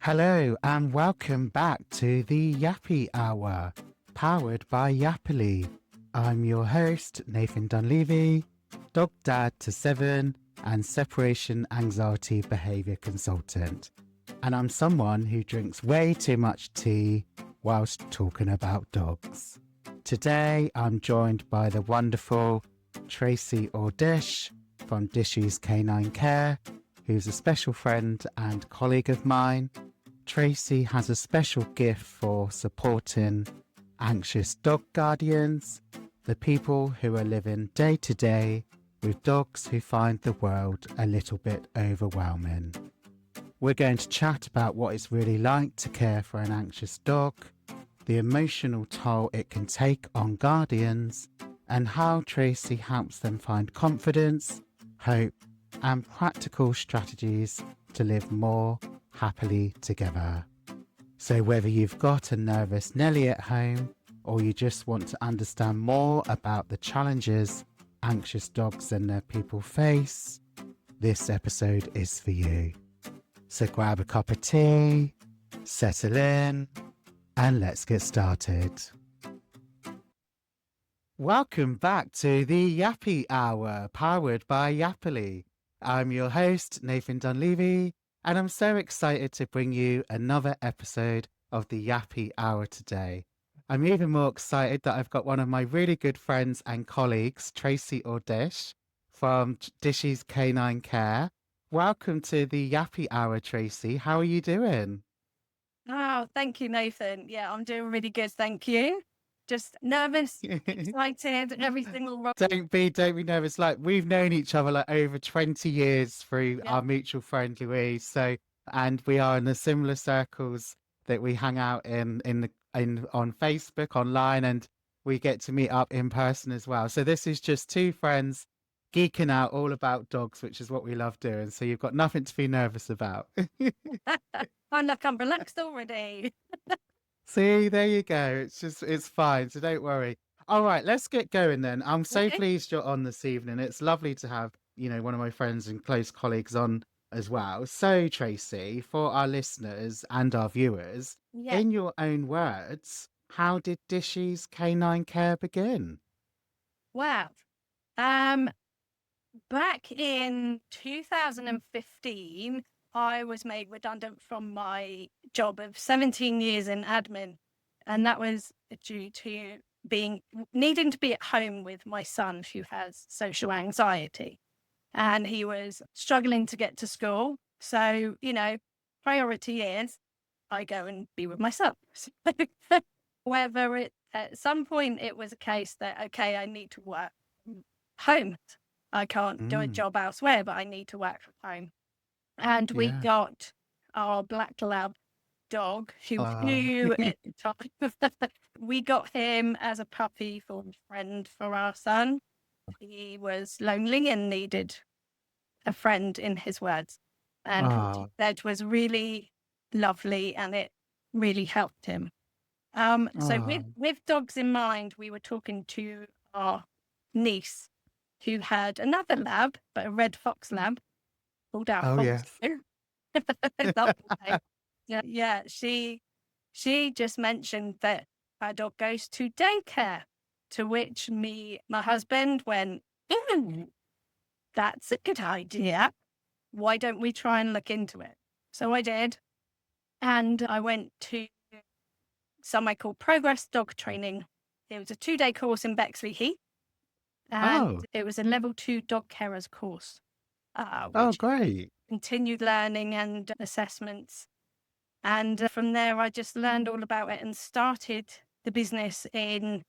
Hello and welcome back to the Yappy Hour, powered by Yappily. I'm your host, Nathan Dunleavy, dog dad to 7 and separation anxiety behaviour consultant. And I'm someone who drinks way too much tea whilst talking about dogs. Today I'm joined by the wonderful Tracey Ordish from Dishys K9 Care, who's a special friend and colleague of mine. Tracey has a special gift for supporting anxious dog guardians, the people who are living day to day with dogs who find the world a little bit overwhelming. We're going to chat about what it's really like to care for an anxious dog, the emotional toll it can take on guardians, and how Tracey helps them find confidence, hope, and practical strategies to live more happily together. So whether you've got a nervous Nelly at home or you just want to understand more about the challenges anxious dogs and their people face, this episode is for you. So grab a cup of tea, settle in, and let's get started. Welcome back to the Yappy Hour, powered by Yappily. I'm your host, Nathan Dunleavy, and I'm so excited to bring you another episode of the Yappy Hour today. I'm even more excited that I've got one of my really good friends and colleagues, Tracey Ordish from Dishys K9 Care. Welcome to the Yappy Hour, Tracey. How are you doing? Oh, thank you, Nathan. Yeah, I'm doing really good. Thank you. Just nervous, excited, everything will roll. Don't be nervous. Like, we've known each other like over 20 years through Yeah. our mutual friend Louise. So, and we are in the similar circles that we hang out in on Facebook, online, and we get to meet up in person as well. So this is just two friends geeking out all about dogs, which is what we love doing. So you've got nothing to be nervous about. I'm relaxed already. See, there you go. It's fine. So don't worry. All right, let's get going then. I'm so Okay. pleased you're on this evening. It's lovely to have, one of my friends and close colleagues on as well. So, Tracey, for our listeners and our viewers, Yeah. in your own words, how did Dishys K9 Care begin? Wow. Back in 2015, I was made redundant from my job of 17 years in admin. And that was due to needing to be at home with my son who has social anxiety. And he was struggling to get to school. So, priority is I go and be with my son. Whether at some point it was a case that, okay, I need to work home. I can't do a Mm, job elsewhere, but I need to work from home. And we yeah. got our black lab dog who Uh, knew at the time. We got him as a puppy for a friend for our son. He was lonely and needed a friend, in his words. And what he oh, said was really lovely and it really helped him. So oh, with dogs in mind, we were talking to our niece who had another lab, but a red fox lab called oh, Alphonse. yes. Lovely name. Yeah, she just mentioned that our dog goes to daycare, to which my husband went, that's a good idea. Why don't we try and look into it? So I did. And I went to somewhere called Progress Dog Training. It was a 2-day course in Bexley Heath. And Oh, it was a level 2 dog carers course, oh, which great. continued learning and assessments. And from there, I just learned all about it and started the business in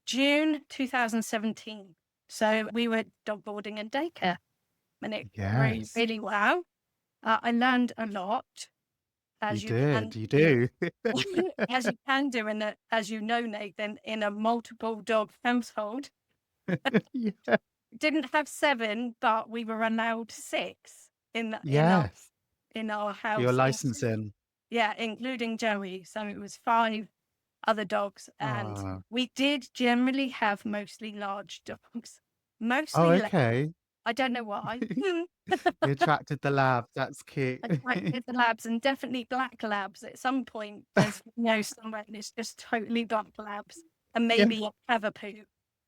June 2017. So we were dog boarding and daycare, and it grew Yes, really well. I learned a lot, you as you did. can You do, do. as you can do, as you know, Nathan, in a multiple dog household. Yeah. Didn't have 7, but we were allowed 6 Yes. in our For your house, licensing. including Joey. So it was 5 other dogs, and Oh. we did generally have mostly large dogs, Oh, mostly okay. I don't know why. You attracted the lab. That's cute. Attracted the labs, and definitely black labs. At some point, there's somewhere and it's just totally black labs, and Yeah. maybe a cavapoo.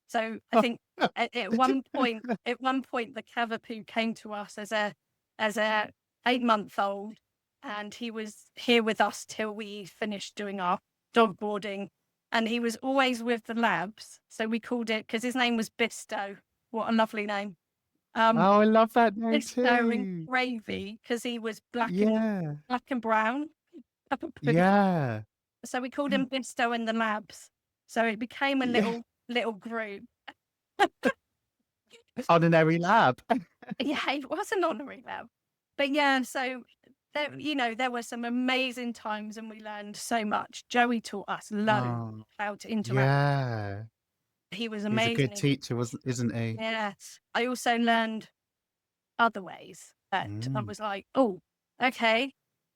So I think at one point, the cavapoo came to us as a 8-month-old, and he was here with us till we finished doing our dog boarding, and he was always with the labs. So we called it, because his name was Bisto. What a lovely name. Oh, I love that name Bisto and too. Gravy, because he was Yeah. black and brown. Cavapoo. Yeah. So we called him Bisto and the Labs. So it became a Yeah. little group. Honorary lab. Yeah, it was an honorary lab. But yeah, so there were some amazing times, and we learned so much. Joey taught us loads Oh, how to interact. yeah. He was He's a good amazing. teacher, isn't he? Yeah. I also learned other ways that I Mm. was like, oh, okay,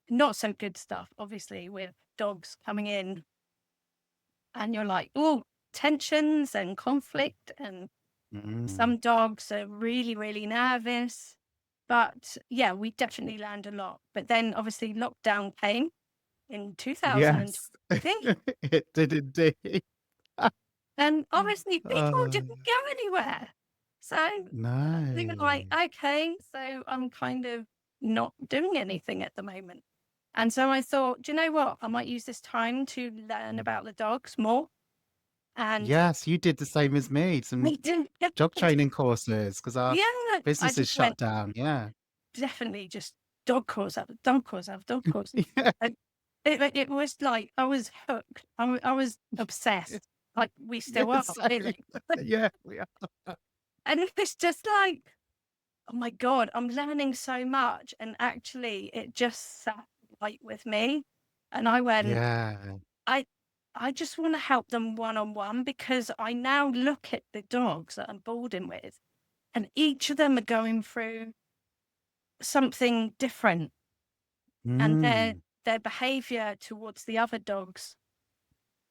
not so good stuff, obviously, with dogs coming in, and you're like, oh, tensions and conflict, and Mm. some dogs are really, really nervous. But yeah, we definitely learned a lot. But then obviously lockdown came in 2020, Yes. It did indeed. and obviously people Oh, didn't go anywhere. So we were like, no. okay, so I'm kind of not doing anything at the moment. And so I thought, do you know what? I might use this time to learn about the dogs more. And Yes, you did the same as me. Some we did. dog training courses because our Yeah, I business is just shut went, down. Yeah. definitely just dog calls after dog calls after dog calls. Yeah. And it was like I was hooked. I was obsessed. Like we Yeah. still are, Same. really. Yeah. We are. And it was just like, oh my God, I'm learning so much. And actually, it just sat right with me. And I went, Yeah. I I just want to help them one-on-one, because I now look at the dogs that I'm boarding with, and each of them are going through something different, and Mm. their behavior towards the other dogs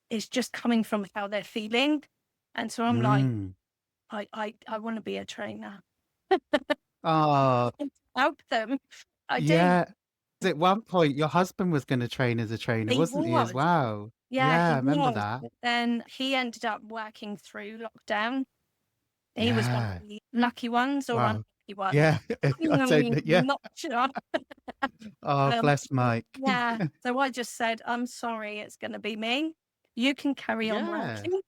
is just coming from how they're feeling. And so I'm like, Mm. I want to be a trainer. Oh, Help them. I do. yeah. At one point, your husband was going to train as a trainer, He wasn't he, as was. well? Yeah, Yeah, I he remember was. that. But then he ended up working through lockdown. He was one of Yeah. the lucky ones, or Wow. unlucky ones. Yeah. I don't know. Yeah. Not sure. Oh, bless Mike. Yeah. So I just said, I'm sorry, it's going to be me. You can carry on Yeah. working.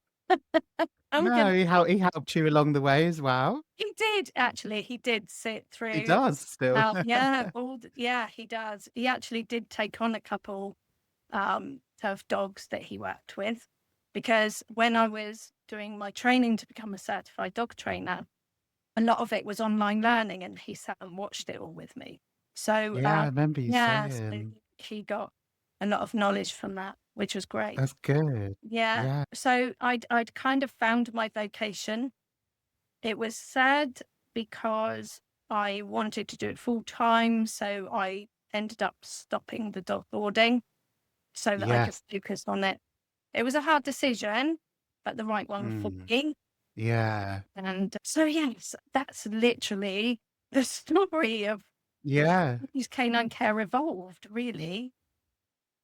I'm No, gonna. he helped you along the way as well. He did actually. He did sit He through. does still. Yeah, yeah, he does. He actually did take on a couple of dogs that he worked with, because when I was doing my training to become a certified dog trainer, a lot of it was online learning, and he sat and watched it all with me. So Yeah, I remember you yeah, so saying. he got a lot of knowledge from that, which was great. That's good. Yeah. Yeah. So I'd kind of found my vocation. It was sad because I wanted to do it full time, so I ended up stopping the dog boarding so that I could Yes. focus on it. It was a hard decision, but the right one for Mm. me. Yeah. And so, yes, that's literally the story of Yeah. Dishys K9 Care evolved, really.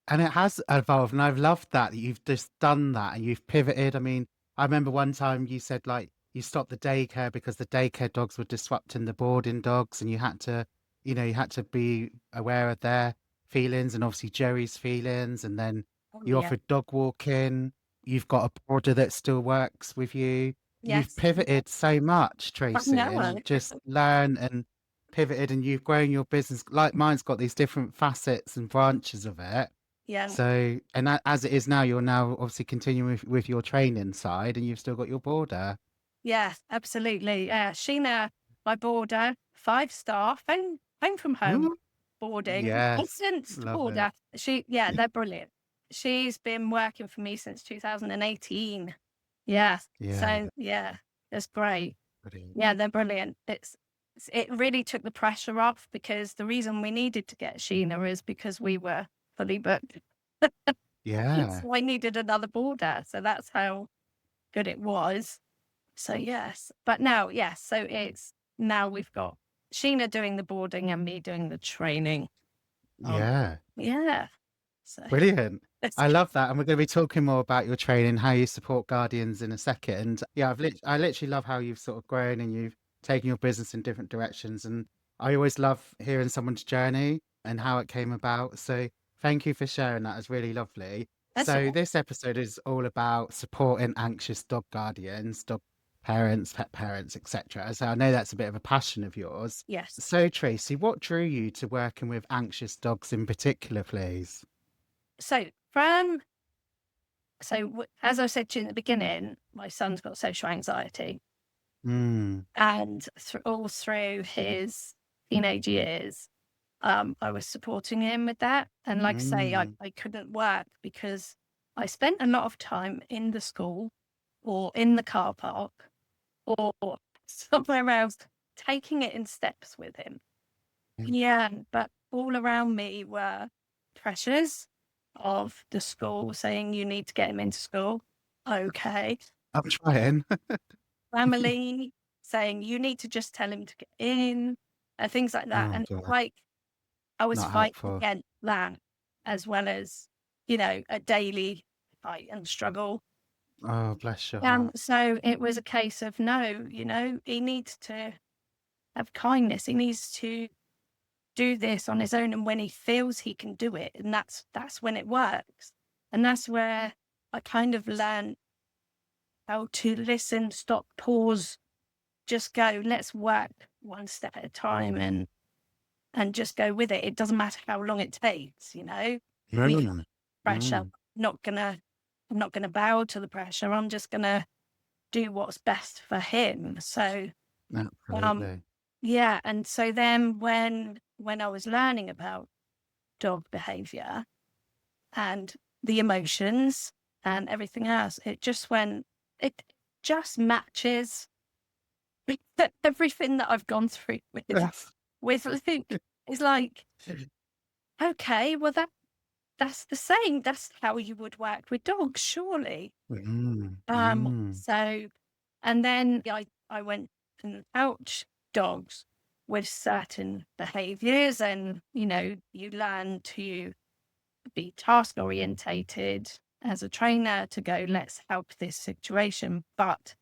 And it has evolved, and I've loved that you've just done that and you've pivoted. I mean, I remember one time you said, like, you stopped the daycare because the daycare dogs were disrupting the boarding dogs, and you had to, you had to be aware of their feelings and obviously Jerry's feelings. And then Oh, you yeah. offered dog walking. You've got a boarder that still works with you. You've Yes. pivoted so much, I Tracy, know. and just learn and pivoted, and you've grown your business. Like mine's got these different facets and branches of it. Yeah. So, and as it is now, you're now obviously continuing with your training side, and you've still got your boarder. Yes, absolutely. Yeah. Sheena, my boarder, 5-star, home from home Ooh, boarding, yes, licensed love it. boarder. They're brilliant. She's been working for me since 2018. Yeah. Yeah, So yeah, that's great. brilliant. Yeah, they're brilliant. It really took the pressure off, because the reason we needed to get Sheena is because we were fully booked. Yeah, So I needed another boarder. So that's how good it was. So yes, but now, yes, so now we've got Sheena doing the boarding and me doing the training. Yeah. Yeah. So Brilliant. that's I love that. And we're going to be talking more about your training, how you support guardians in a second. Yeah, I literally love how you've sort of grown and you've taken your business in different directions. And I always love hearing someone's journey and how it came about. So thank you for sharing that. It's really lovely. all So right. this episode is all about supporting anxious dog guardians, dog parents, pet parents, etc. So I know that's a bit of a passion of yours. Yes. So Tracy, what drew you to working with anxious dogs in particular, please? So as I said to you in the beginning, my son's got social anxiety, Mm. and all through his teenage years, I was supporting him with that. And like I say, Mm. I couldn't work because I spent a lot of time in the school or in the car park or somewhere else, taking it in steps with him. Mm. Yeah, but all around me were pressures of the school saying you need to get him into school. Okay. I'm trying. Family saying you need to just tell him to get in and things like that. Oh And God, like I was not fighting helpful. against that as well as, a daily fight and struggle. Oh, bless your heart. So it was a case of no, he needs to have kindness. He needs to do this on his own, and when he feels he can do it, and that's when it works. And that's where I kind of learned how to listen, stop, pause, just go, let's work one step at a time and just go with it. It doesn't matter how long it takes, we Mm. pressure. Mm. I'm not gonna bow to the pressure. I'm just gonna do what's best for him. So um Absolutely. yeah, and so then when I was learning about dog behavior and the emotions and everything else, it just matches everything that I've gone through Yes. with Luke. It's like, okay, well that's the same. That's how you would work with dogs, surely. Mm. Mm. So and then I went and out dogs with certain behaviors, and you learn to be task orientated as a trainer to go, let's help this situation. But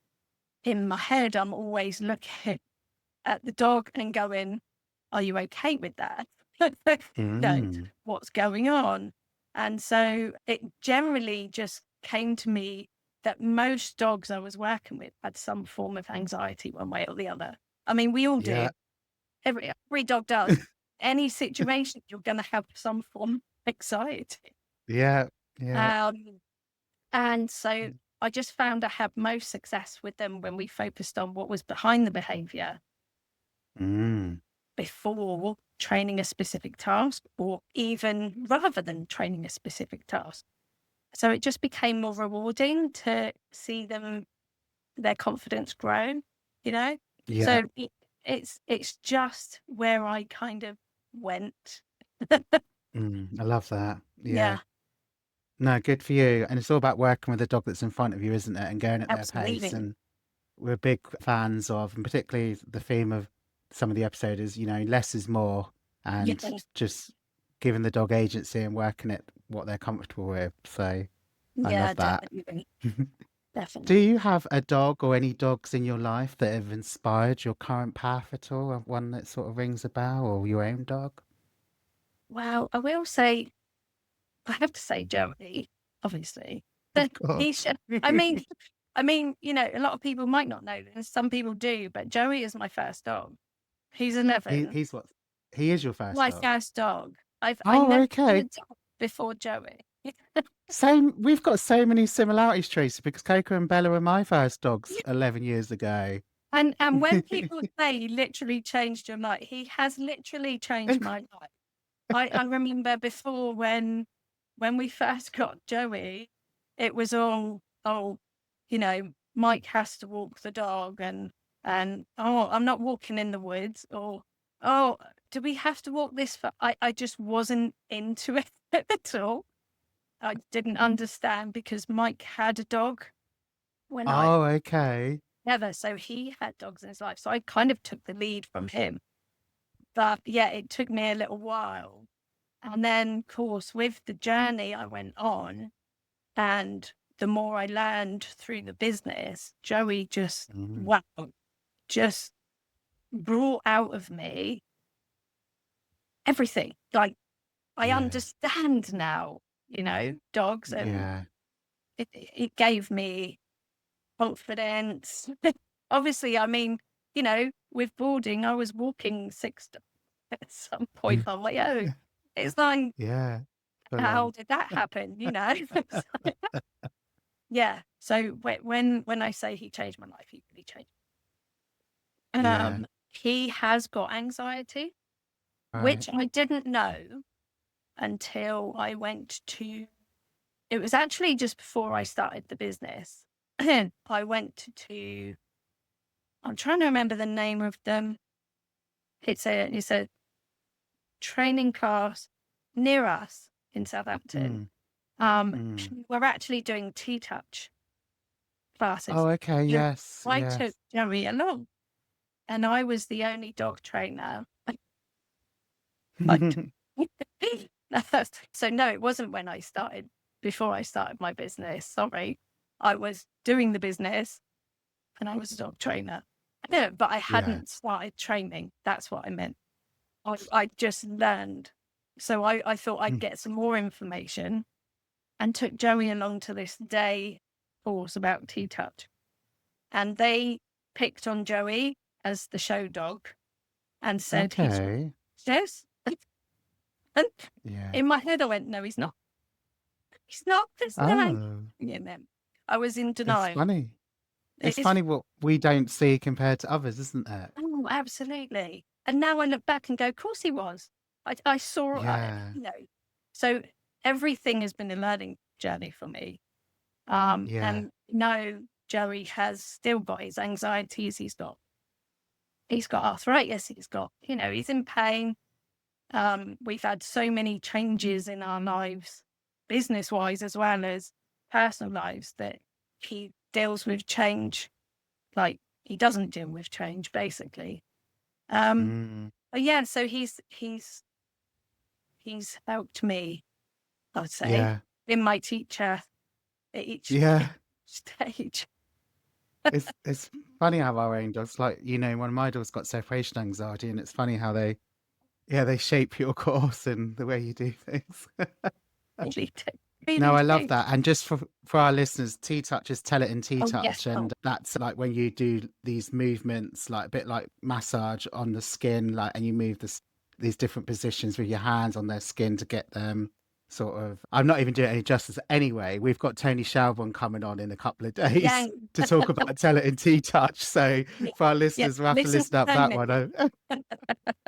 in my head, I'm always looking at the dog and going, are you okay with that? No, Mm. what's going on? And so it generally just came to me that most dogs I was working with had some form of anxiety one way or the other. I mean, we all do. Yeah. Every dog does. Any situation, you're going to have some form of anxiety. Yeah. Yeah. Um, and so I just found I had most success with them when we focused on what was behind the behavior Mm. before training a specific task, or even rather than training a specific task. So it just became more rewarding to see their confidence grow, you know? Yeah. So it's just where I kind of went. Mm. I love that. Yeah. Yeah, No, good for you. And it's all about working with the dog that's in front of you, isn't it? And going at their pace. absolutely. And we're big fans of, and particularly the theme of some of the episode is, less is more, Yeah, and just giving the dog agency and working at what they're comfortable with. So I yeah, love that. definitely. Do Definitely. you have a dog or any dogs in your life that have inspired your current path at all? Or one that sort of rings a bell, or your own dog? Well, I will say, I have to say Joey, obviously. Of He's, course. a lot of people might not know this. Some people do, but Joey is my first dog. He's He, 11. he's what? He is your first My dog. first dog. I Oh, never had a okay. dog before Joey. Same. We've got so many similarities, Tracy, because Coco and Bella were my first dogs Yeah. 11 years ago. And when people say he literally changed your life, he has literally changed my life. I remember before when we first got Joey, it was all, oh, Mike has to walk the dog, and oh, I'm not walking in the woods, or oh, do we have to walk this far? I just wasn't into it at all. I didn't understand because Mike had a dog when I Oh, okay. together. So he had dogs in his life. So I kind of took the lead from him. But yeah, it took me a little while. And then, of course, with the journey I went on and the more I learned through the business, Joey just, Mm. wow, just brought out of me everything. Like, I Yeah. understand now, dogs, and Yeah. it gave me confidence. Obviously, I mean, with boarding, I was walking 6 dogs at some point on my own. It's like, Yeah. Full how on. did that happen? Yeah. So when I say he changed my life, he really changed. Yeah. He has got anxiety, Right. which I didn't know until I went to. It was actually just before I started the business. I went to. I'm trying to remember the name of them. It's a training class near us in Southampton. Mm. Mm. We're actually doing T-touch classes. Oh, okay. And Yes. I took Yes. Joey along, and I was the only dog trainer. Like, so no, it wasn't when I started. Before I started my business, sorry, I was doing the business, and I was a dog trainer. No, but I Yeah. hadn't started training. That's what I meant. I just learned. So I thought I'd Mm. get some more information and took Joey along to this day course about T-touch. And they picked on Joey as the show dog and said he's Okay. yes. And Yeah. in my head, I went, no, he's not. He's not. There's no anger Oh, in him. I was in it's denial. funny. It It's is. funny what we don't see compared to others, isn't it? Oh, absolutely. And now I look back and go, of course he was. I saw, Yeah. So everything has been a learning journey for me. Yeah. And no, Joey has still got his anxieties. He's got arthritis. He's in pain. We've had so many changes in our lives, business wise as well as personal lives, that he deals with change. Like, he doesn't deal with change, basically. Mm. But yeah, so he's helped me, I'd say, Yeah. in my teacher at each Yeah. stage. It's funny how our own dogs, like, one of my dogs got separation anxiety, and it's funny how they shape your course and the way you do things. Really do. No, Really I love do. that. And just for our listeners, T-touch is tell it in Oh, yes. T-touch. Oh, And that's like when you do these movements, like a bit like massage on the skin, like, and you move these different positions with your hands on their skin to get them sort of. I'm not even doing any justice anyway. We've got Tony Shelburne coming on in a couple of days yeah. to talk about tell it in T-touch. So for our Yeah. listeners, we'll have to Listen listen up to that me. one.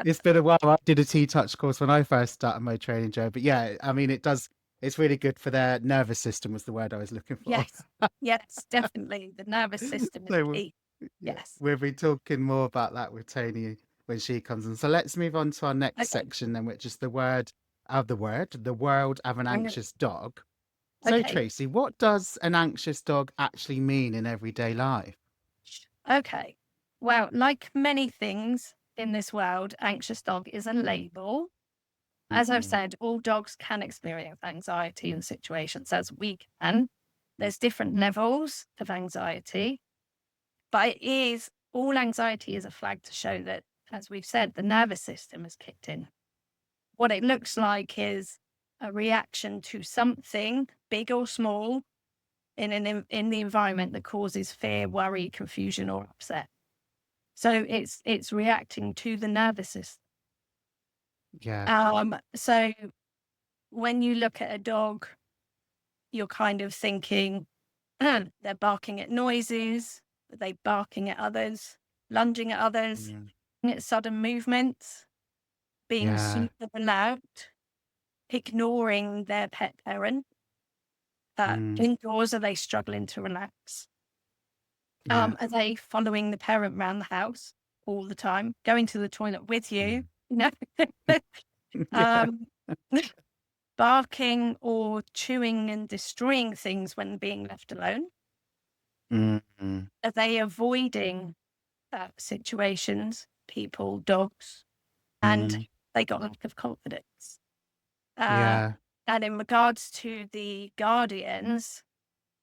It's been a while. I did a T-touch course when I first started my training, Joe. But yeah, I mean, it's really good for their nervous system was the word I was looking for. Yes. Yes, definitely. The nervous system is So key. yeah, Yes. we'll be talking more about that with Tony when she comes in. So let's move on to our next Okay. section then, which is the world of an I'm gonna- anxious dog. So Okay. Tracy, what does an anxious dog actually mean in everyday life? Okay. Well, like many things in this world, anxious dog is a label. As I've Mhm. said, all dogs can experience anxiety in situations as we can. There's different levels of anxiety, but all anxiety is a flag to show that, as we've said, the nervous system has kicked in. What it looks like is a reaction to something, big or small, in the environment that causes fear, worry, confusion, or upset. So it's reacting to the nervous system. Yeah. So when you look at a dog, you're kind of thinking, they're barking at noises, are they barking at others, lunging at others, Mm. at sudden movements, being Yeah. super loud, ignoring their pet parent. Mm. Indoors, are they struggling to relax? Yeah. Are they following the parent around the house all the time, going to the toilet with you? Mm. Yeah. um, barking or chewing and destroying things when being left alone. Mm-hmm. Are they avoiding situations, people, dogs, and they got a lack of confidence? Uh, Yeah. and in regards to the guardians,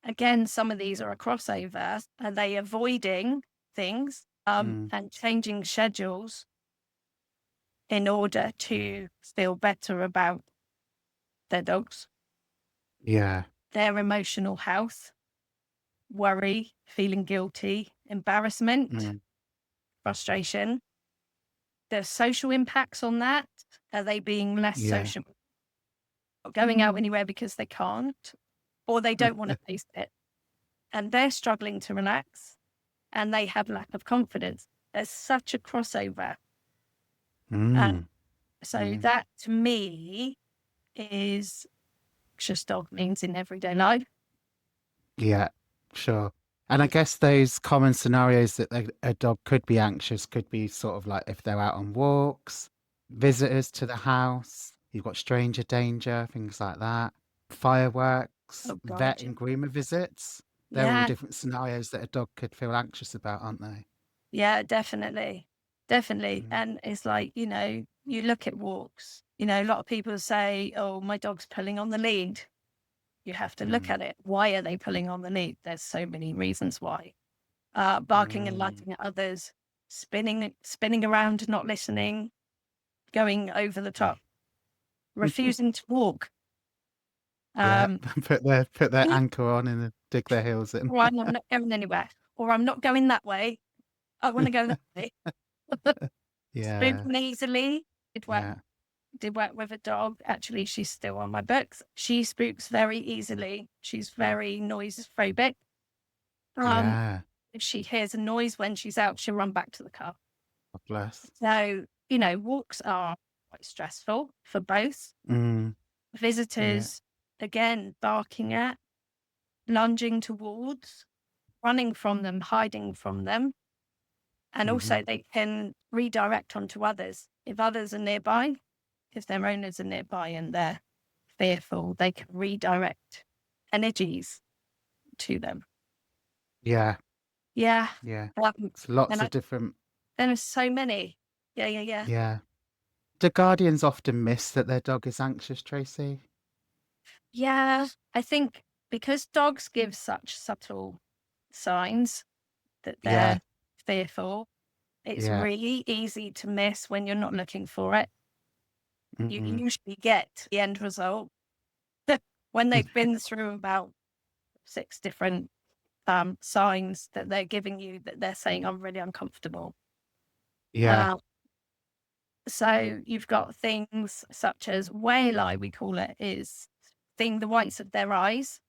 again, some of these are a crossover. Are they avoiding things Mm. and changing schedules in order to feel better about their dogs, Yeah. their emotional health, worry, feeling guilty, embarrassment, Mm. frustration? The social impacts on that. Are they being less Yeah. social, not going out anywhere because they can't, or they don't want to face it? And they're struggling to relax and they have lack of confidence. There's such a crossover. And Mm. so Mm. that to me is anxious dog means in everyday life. Yeah, sure. And I guess those common scenarios that a dog could be anxious could be sort of like if they're out on walks, visitors to the house, you've got stranger danger, things like that, fireworks, Oh God. vet and groomer visits. They're all Yeah. different scenarios that a dog could feel anxious about, aren't they? Yeah, definitely. Definitely. Mm. And it's like, you look at walks, a lot of people say, oh, my dog's pulling on the lead. You have to look Mm. at it. Why are they pulling on the lead? There's so many reasons why. Barking and Mm. lighting at others, spinning around, not listening, going over the top, refusing to walk. Yeah, Um, put their anchor on and dig their heels in. or I'm not going anywhere, or I'm not going that way. I want to go that way. Yeah, Spoon easily. yeah, Did work with a dog. Actually, she's still on my books. She spooks very easily. She's very noise phobic. Um, yeah. if she hears a noise when she's out, she'll run back to the car. God bless. So, walks are quite stressful for both. Mm. Yeah. Visitors, again, barking at, lunging towards, running from them, hiding from them. And Hmm. also, they can redirect onto others. If others are nearby, if their owners are nearby and they're fearful, they can redirect energies to them. Yeah, Yeah. yeah. Um, It's lots and of different. there are so many. Yeah, yeah, yeah. Yeah. Do guardians often miss that their dog is anxious, Tracy? Yeah. I think because dogs give such subtle signs that Yeah, they're fearful, it's yeah. really easy to miss when you're not looking for it. You Hmm. usually get the end result when they've been through about 6 different signs that they're giving you that they're saying, I'm really uncomfortable. Yeah. Uh, so you've got things such as whale eye, we call it, is seeing the whites of their eyes.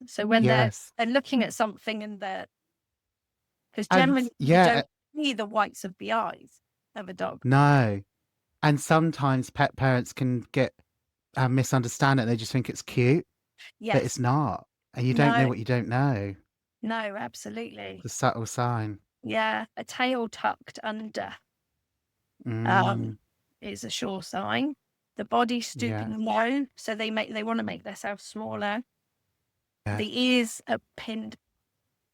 So when they're Yes. looking at something and because And generally you yeah, don't see the whites of the eyes of a dog. no. And sometimes pet parents can get misunderstand it. They just think it's cute, but it's Yes. not. And you don't know No, what you don't know. no, absolutely. The subtle sign. Yeah. A tail tucked under Mm. is a sure sign. The body Yeah. stooping low, so they want to make themselves smaller. Yeah. The ears are pinned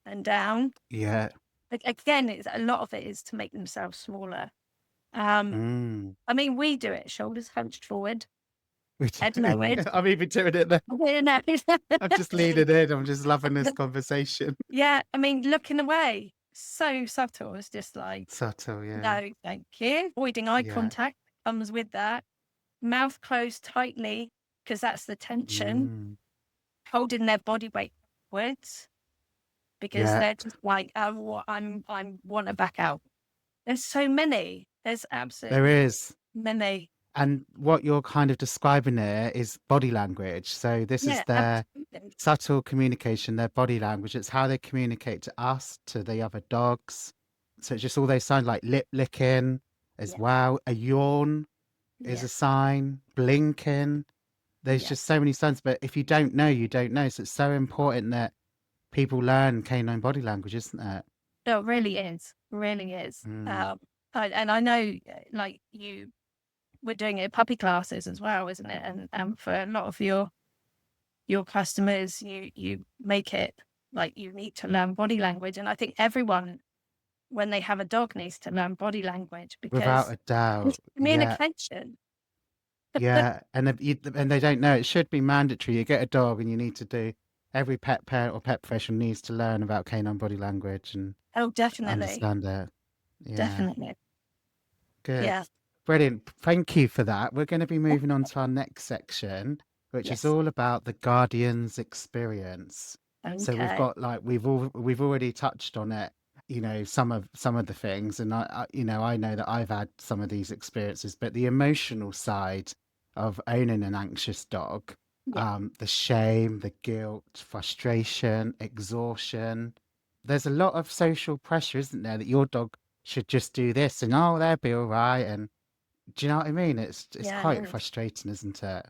and down. Yeah. Again, a lot of it is to make themselves smaller. Um, Mm. I mean, we do it, shoulders hunched forward, We head do. lowered. I'm even doing it now. You know. I'm just leaning in. I'm just loving this conversation. Yeah, I mean, looking away, so subtle. It's just like, Subtle, yeah. no, thank you. Avoiding eye Yeah. contact comes with that. Mouth closed tightly, because that's the tension, Mm. holding their body weight upwards, because Yeah. they're just like, oh, I'm want to back out. There's so many. There's There absolutely is. many. And what you're kind of describing there is body language. So this is Yeah, their absolutely. subtle communication, their body language. It's how they communicate to us, to the other dogs. So it's just all those signs like lip licking as Yeah, well. A yawn is yeah, a sign, blinking. There's yeah. just so many signs. But if you don't know, you don't know. So it's so important that people learn canine body language, isn't it? No, it really is. Really is. Mm. And I know, like you were doing it at puppy classes as well, isn't it? And for a lot of your customers, you make it. like you need to learn body language. And I think everyone, when they have a dog, needs to learn body language Without because a doubt. it's Yeah. communication. Yeah. And they don't know. It should be mandatory. You get a dog and you need to do, every pet parent or pet professional needs to learn about canine body language and Oh, definitely. understand it. Yeah. Definitely. Good. Yeah. Brilliant. Thank you for that. We're going to be moving on to our next section, which is Yes. all about the guardian's experience. So we've Okay. got like we've already touched on it, some of the things, and I know that I've had some of these experiences, but the emotional side of owning an anxious dog, Yeah. the shame, the guilt, frustration, exhaustion. There's a lot of social pressure, isn't there, that your dog should just do this and oh, they'll be all right. And do you know what I mean? It's Yeah. quite frustrating, isn't it?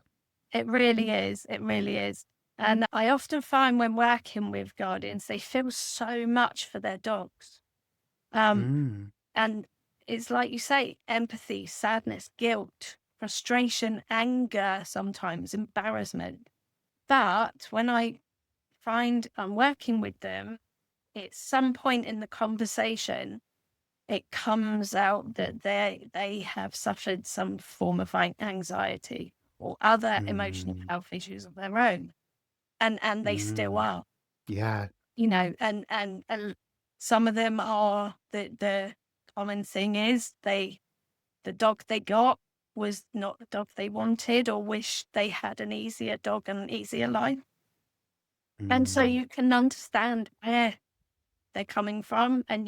It really is. It really is. And I often find when working with guardians, they feel so much for their dogs. Um, Mm, and it's like you say, empathy, sadness, guilt, frustration, anger, sometimes embarrassment. But when I find I'm working with them, at some point in the conversation, it comes out that they have suffered some form of anxiety or other emotional mm, health issues of their own, and they still mm. are, Yeah, and some of them are the common thing is the dog they got was not the dog they wanted or wished they had an easier dog and an easier life. And so mm, you can understand where they're coming from, and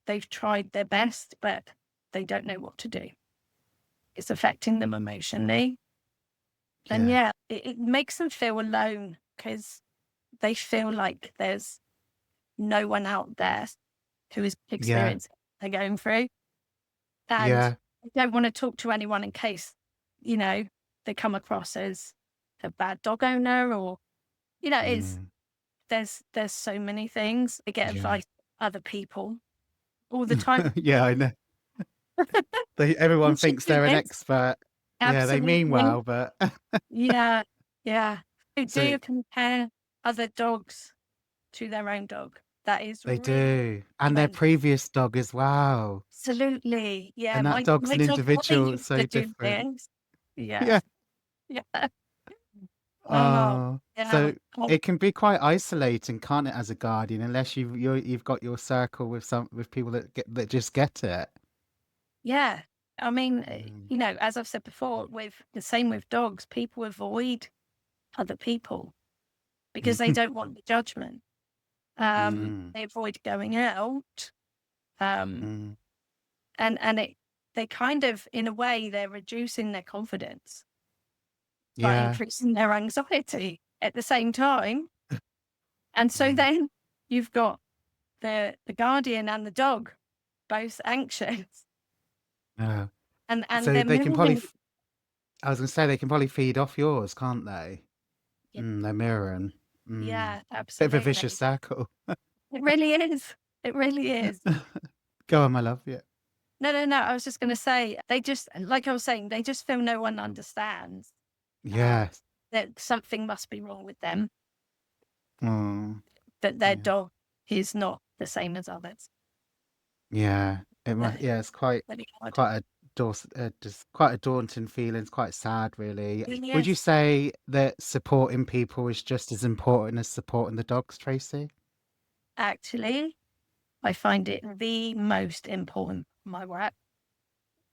they've tried their best, but they don't know what to do. It's affecting them emotionally. And yeah, yeah, it makes them feel alone because they feel like there's no one out there who is yeah, experiencing what they're going through. And yeah. I don't want to talk to anyone in case, you know, they come across as a bad dog owner or, it's Mm, there's so many things. I get yeah. advice from other people all the time. Yeah, I know. Everyone You should thinks do they're an this. expert. Yeah, they mean Absolutely. well, but Yeah. Yeah. Do so you compare other dogs to their own dog? That is they really do. And their common. previous dog as well. Absolutely. Yeah. And that dog's My an dog Ollie individual, used to so do different. this. Yeah. Yeah. Yeah. Oh, Oh, yeah. so Oh, it can be quite isolating, can't it, as a guardian, unless you've got your circle with people that just get it. yeah. I mean, Mm, as I've said before, with the same with dogs, people avoid other people because they mm, don't want the judgment. mm, They avoid going out. Um, mm. and they kind of, in a way, they're reducing their confidence, but Yeah, increasing their anxiety at the same time. And so mm. then you've got the guardian and the dog both anxious, Yeah. and So they're they can probably, moving. I was gonna say they can probably feed off yours, can't they? Yeah, They're mirroring. Mm. yeah, Bit of a vicious absolutely. circle. It really is. It really is. Go on, my love. Yeah. No, no, no. I was just going to say, they just, like I was saying, they just feel no one understands. Um, Yes. that something must be wrong with them, Oh, that their yeah. dog is not the same as others. Yeah. That Yeah, it's quite really hard. quite a just quite a daunting feeling. It's quite sad, really. Really Would you is. say that supporting people is just as important as supporting the dogs, Tracy? Actually, I find it the most important for my work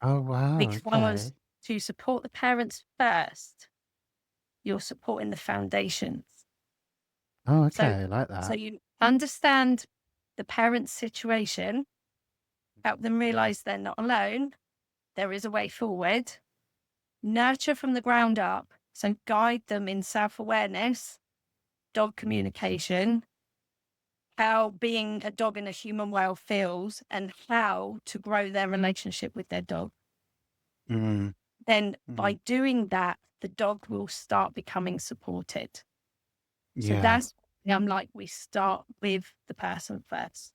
Oh, wow. because Okay. to support the parents first, you're supporting the foundations. Oh, So, okay. I like so that. you understand the parent's situation, help them realize they're not alone. There is a way forward. Nurture from the ground up. So guide them in self-awareness, dog communication, how being a dog in a human world feels, and how to grow their relationship with their dog. Mm, Then by mm. doing that, the dog will start becoming supported. So Yeah. that's why I'm like, we start with the person first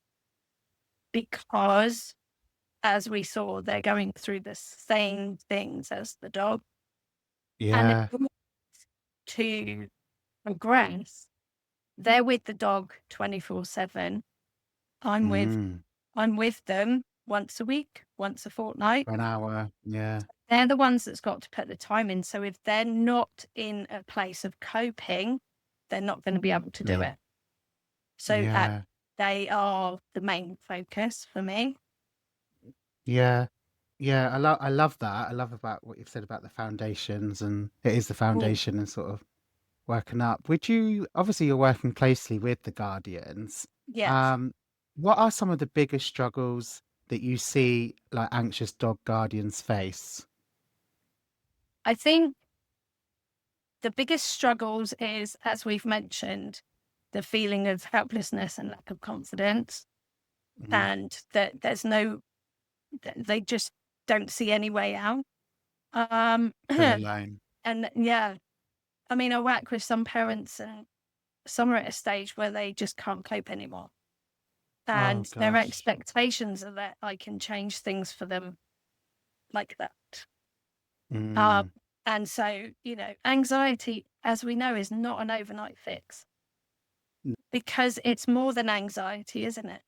because as we saw, they're going through the same things as the dog. And Yeah. to progress, they're with the dog 24/7. I'm with Mm. I'm with them once a week, once a fortnight. For an hour. Yeah. They're the ones that's got to put the time in. So if they're not in a place of coping, they're not going to be able to do Yeah. it. So Yeah. they are the main focus for me. Yeah. Yeah. I love that. I love about what you've said about the foundations, and it is the Mm, foundation and sort of working up. Would you, obviously you're working closely with the guardians. yes. Um, what are some of the biggest struggles that you see like anxious dog guardians face? I think the biggest struggles is, as we've mentioned, the feeling of helplessness and lack of confidence, Mhm. and that they just don't see any way out. Feel alone. And yeah, I mean, I work with some parents, and some are at a stage where they just can't cope anymore. Oh And their gosh. expectations are that I can change things for them like that. Um, Mm. and so, anxiety, as we know, is not an overnight fix, N- because it's more than anxiety, isn't it?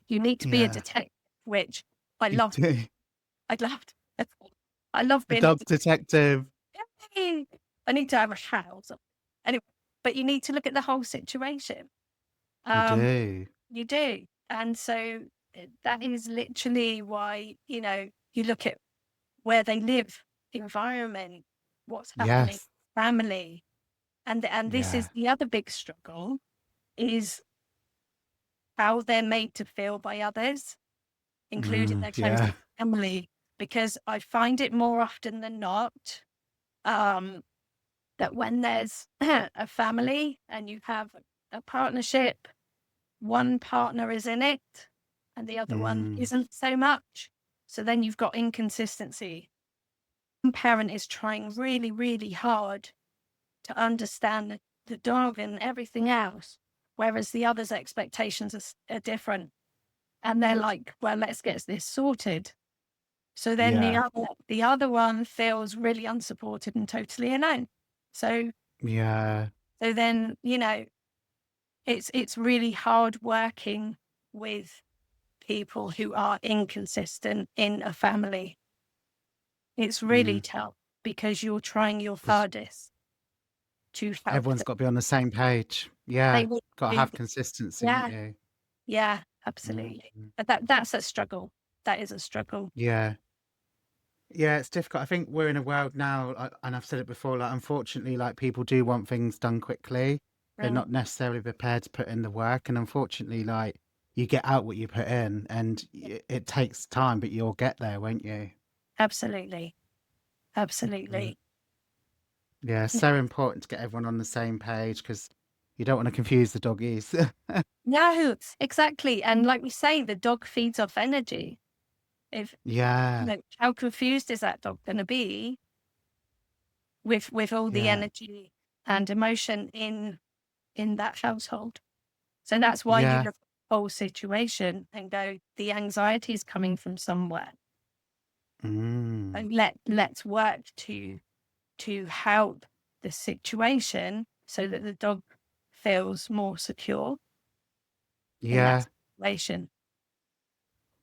You need to be a Yeah, detective, which I you love. do. I loved. I love A being a dog detective. detective. Yay! I need to have a house. Anyway, but you need to look at the whole situation. You Um, do. you do. And so that is literally why, you look at where they live, environment, what's happening, Yes. family. And this Yeah. is the other big struggle, is how they're made to feel by others, including Mm. their Yeah. closest family. Because I find it more often than not, um, that when there's a family and you have a partnership, one partner is in it and the other one Mm. isn't so much. So then you've got inconsistency. One parent is trying really, really hard to understand the dog and everything else, whereas the other's expectations are different. And they're like, well, let's get this sorted. So then Yeah. the other one feels really unsupported and totally alone. So Yeah. so then, it's really hard working with people who are inconsistent in a family. It's really Mm. tough because you're trying your 'Cause hardest to help everyone's them. got to be on the same page. They Yeah. will Got to do. have consistency, haven't Yeah, you? yeah, Mm. absolutely. But that's a struggle. That is a struggle. Yeah. Yeah, it's difficult. I think we're in a world now, and I've said it before, like, unfortunately, like, people do want things done quickly. They're Mm, not necessarily prepared to put in the work. And unfortunately, like, you get out what you put in, and it takes time, but you'll get there, won't you? absolutely. Mm. Absolutely. Yeah, so important to get everyone on the same page because you don't want to confuse the doggies. No, exactly. And like we say, the dog feeds off energy. If Yeah, how confused is that dog going to be with all the yeah, energy and emotion in that household? So that's why you yeah. look at the whole situation and go, the anxiety is coming from somewhere. Mm. And let's work to help the situation so that the dog feels more secure in that Yeah, situation.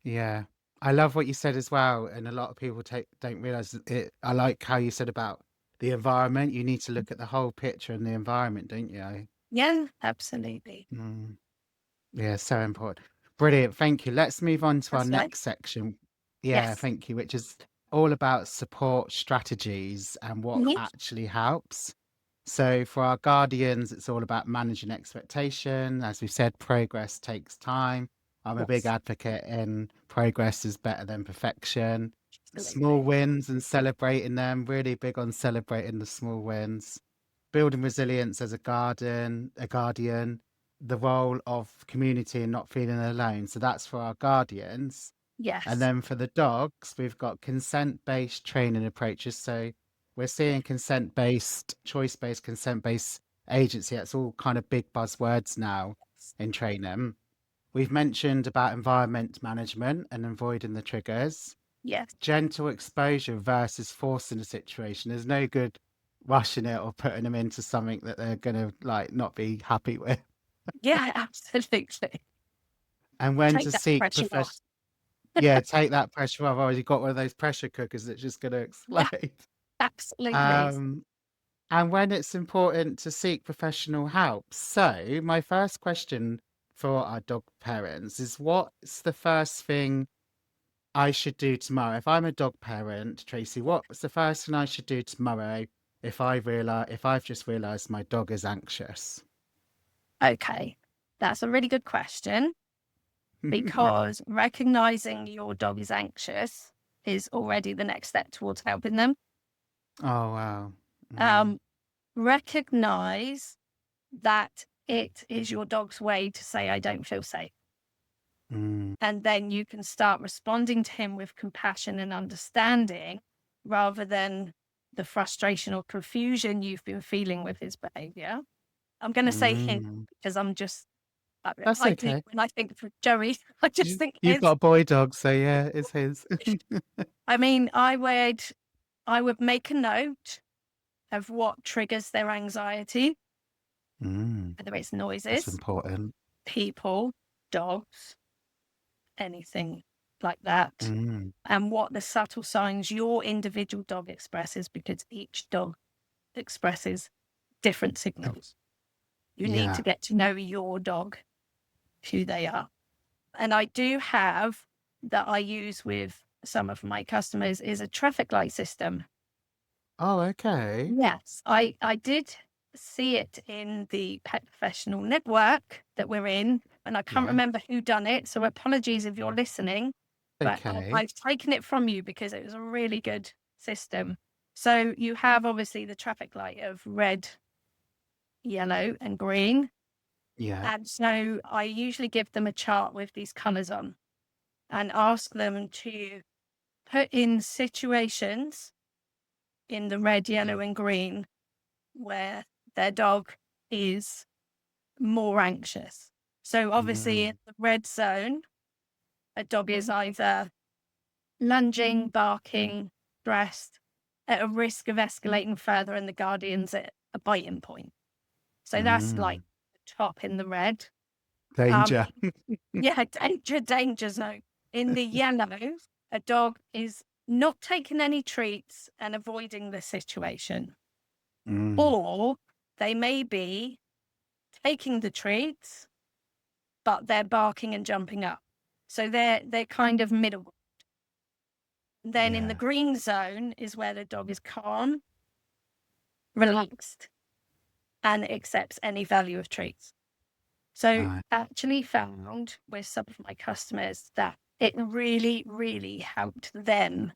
yeah. I love what you said as well, and a lot of people don't realize it. I like how you said about the environment. You need to look at the whole picture and the environment, don't you? Yeah, absolutely. Mm. Yeah, so important. Brilliant. Thank you. Let's move on to our That's right. next section. Yeah, Yes. thank you, which is all about support strategies and what Mhm. actually helps. So, for our guardians, it's all about managing expectation. As we said, progress takes time. I'm a big Yes. advocate in progress is better than perfection. Small Absolutely. wins and celebrating them, really big on celebrating the small wins. Building resilience as a guardian, the role of community and not feeling alone. So that's for our guardians. And Yes. then for the dogs, we've got consent based training approaches. So we're seeing consent based, choice based, consent based agency. That's all kind of big buzzwords now in training. We've mentioned about environment management and avoiding the triggers. Yes. Gentle exposure versus forcing a situation. There's no good rushing it or putting them into something that they're gonna like not be happy with. Yeah, absolutely. And when Take to that seek pressure off. professional. Yeah, take that pressure off. Otherwise, you've got one of those pressure cookers that's just going to Yeah, explode. absolutely. Um, and when it's important to seek professional help. So, my first question for our dog parents is, what's the first thing I should do tomorrow? If I'm a dog parent, Tracy, what's the first thing I should do tomorrow if I've just realised my dog is anxious? Okay, that's a really good question, because recognizing your dog is anxious is already the next step towards helping them. Oh, wow. Um, recognize that it is your dog's way to say, I don't feel safe. Mm, And then you can start responding to him with compassion and understanding rather than the frustration or confusion you've been feeling with his behavior. I'm going to say him mm. because I'm just, That's I think okay. when I think for Joey, I just think You've got his. a boy dog, so yeah, it's his. I mean, I would make a note of what triggers their anxiety, Mm, whether it's that's noises, important. people, dogs, anything like that, Mm, and what the subtle signs your individual dog expresses, because each dog expresses different signals. You need to yeah. get to know your dog, who they are. And I do have, that I use with some of my customers, is a traffic light system. Oh, okay. Yes, I did see it in the pet professional network that we're in, and I can't Yeah. remember who done it. So apologies if you're listening, but Okay. I've taken it from you because it was a really good system. So you have obviously the traffic light of red, yellow, and green. Yeah. And so I usually give them a chart with these colors on and ask them to put in situations in the red, yellow, and green where their dog is more anxious. So obviously in Mm, the red zone, a dog is either lunging, barking, stressed, at a risk of escalating further, and the guardian's at a biting point. So that's like mm. the top in the red. Um, Danger. yeah, danger zone. In the yellow, a dog is not taking any treats and avoiding the situation. Mm, Or they may be taking the treats, but they're barking and jumping up. So they're kind of middle. Then in the yeah. green zone is where the dog is calm, relaxed, and accepts any value of treats. So Right. actually found with some of my customers that it really, really helped them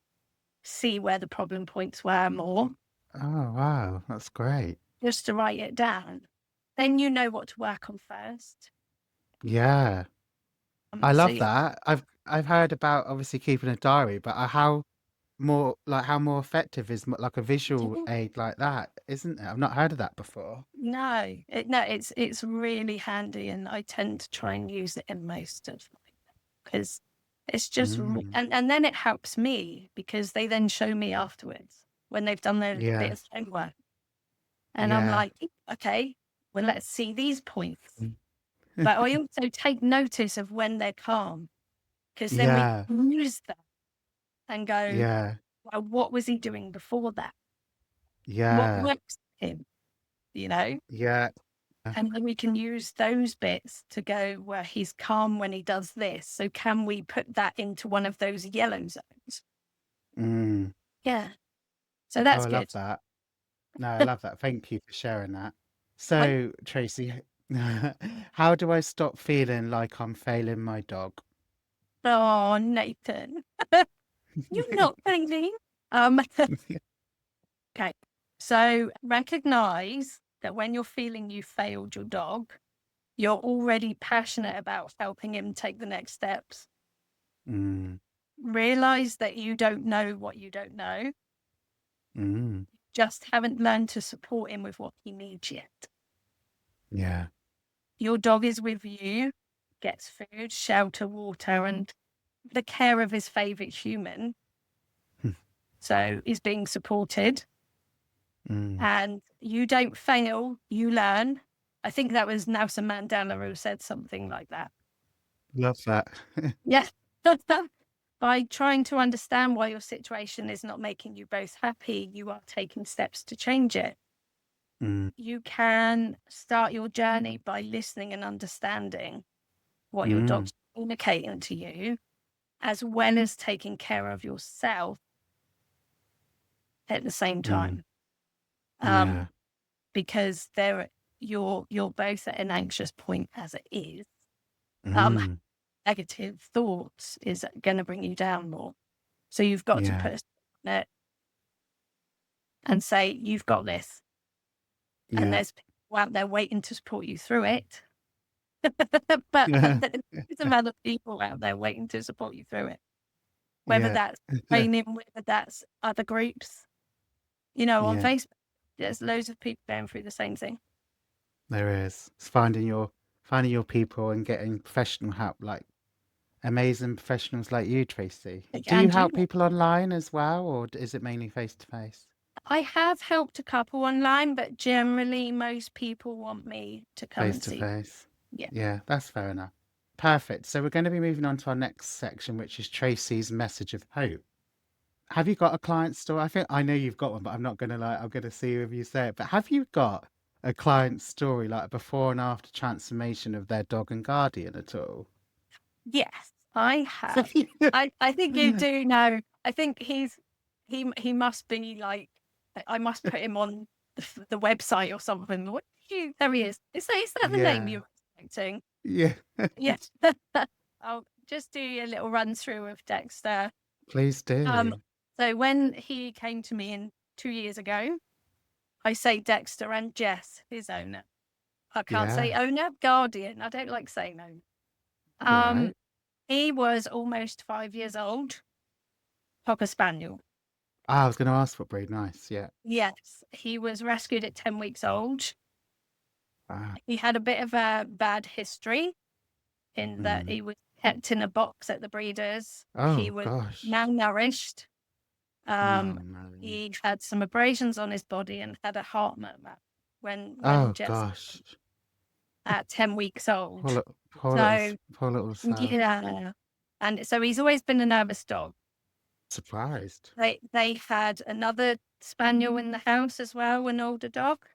see where the problem points were more, Oh, wow. That's great. just to write it down. Then you know what to work on first. Yeah. I So love that. I've heard about obviously keeping a diary, but how more effective is like a visual aid like that, isn't it? I've not heard of that before. no, it's really handy, and I tend to try and use it in most of because it's just Mm, and then it helps me because they then show me afterwards when they've done their bit yeah. of homework, and I'm Yeah. like, okay, well, let's see these points. Mm. But I also take notice of when they're calm, because then we Yeah. use that and go, Yeah. well, what was he doing before that? What Yeah. works for him, you know? Yeah. And then we can use those bits to go, well, he's calm when he does this. So can we put that into one of those yellow zones? Mm. Yeah. So Oh, that's I love good. that. No, I love that. Thank you for sharing that. I, So, Tracy, how do I stop feeling like I'm failing my dog? oh, Nathan, you're not failing. Okay. So recognize that when you're feeling you failed your dog, you're already passionate about helping him take the next steps. Mm, Realize that you don't know what you don't know, mm, just haven't learned to support him with what he needs yet. yeah. Your dog is with you, gets food, shelter, water, and the care of his favorite human. So is being supported. Mm. and you don't fail, you learn. I think that was Nelson Mandela who said something like that. Love that. Yes. By trying to understand why your situation is not making you both happy, you are taking steps to change it. Mm. You can start your journey by listening and understanding what your Mm. dog's communicating to you, as well as taking care of yourself at the same Mm. time. Yeah. Because you're both at an anxious point as it is. Um, Mm. Negative thoughts is going to bring you down more. So you've got to Yeah. put a stop on it and say, you've got this. And Yeah. there's people out there waiting to support you through it. But Yeah. there's some other people out there waiting to support you through it. Whether Yeah. that's training, whether that's other groups, on Yeah. Facebook, there's loads of people going through the same thing. There is. It's finding your people and getting professional help, like amazing professionals like you, Tracy. Do you And help people online as well, or is it mainly face to face? I have helped a couple online, but generally most people want me to come Face and to see. face. Yeah. Yeah, that's fair enough. Perfect. So we're going to be moving on to our next section, which is Tracy's message of hope. Have you got a client story? I think I know you've got one, but I'm going to see if you say it. But have you got a client story, like a before and after transformation of their dog and guardian at all? Yes, I have. I think you do know. I think he must be like, I must put him on the website or something. There he is. Is that the name Yeah. you're expecting? Yeah. Yes. I'll just do a little run through of Dexter. Please do. So when he came to me 2 years ago, I say Dexter and Jess, his owner. I can't say Yeah. owner, guardian. I don't like saying owner. All right. He was almost 5 years old, Cocker Spaniel. I was going to ask what breed. Nice. Yeah. Yes, he was rescued at 10 weeks old. Wow. He had a bit of a bad history in that Mm. he was kept in a box at the breeders. He Oh was gosh. malnourished. No, no. He had some abrasions on his body and had a heart murmur when Oh just gosh. at 10 weeks old. So, Poor little self. yeah. And so he's always been a nervous dog. Surprised. They had another spaniel in the house as well, an older dog.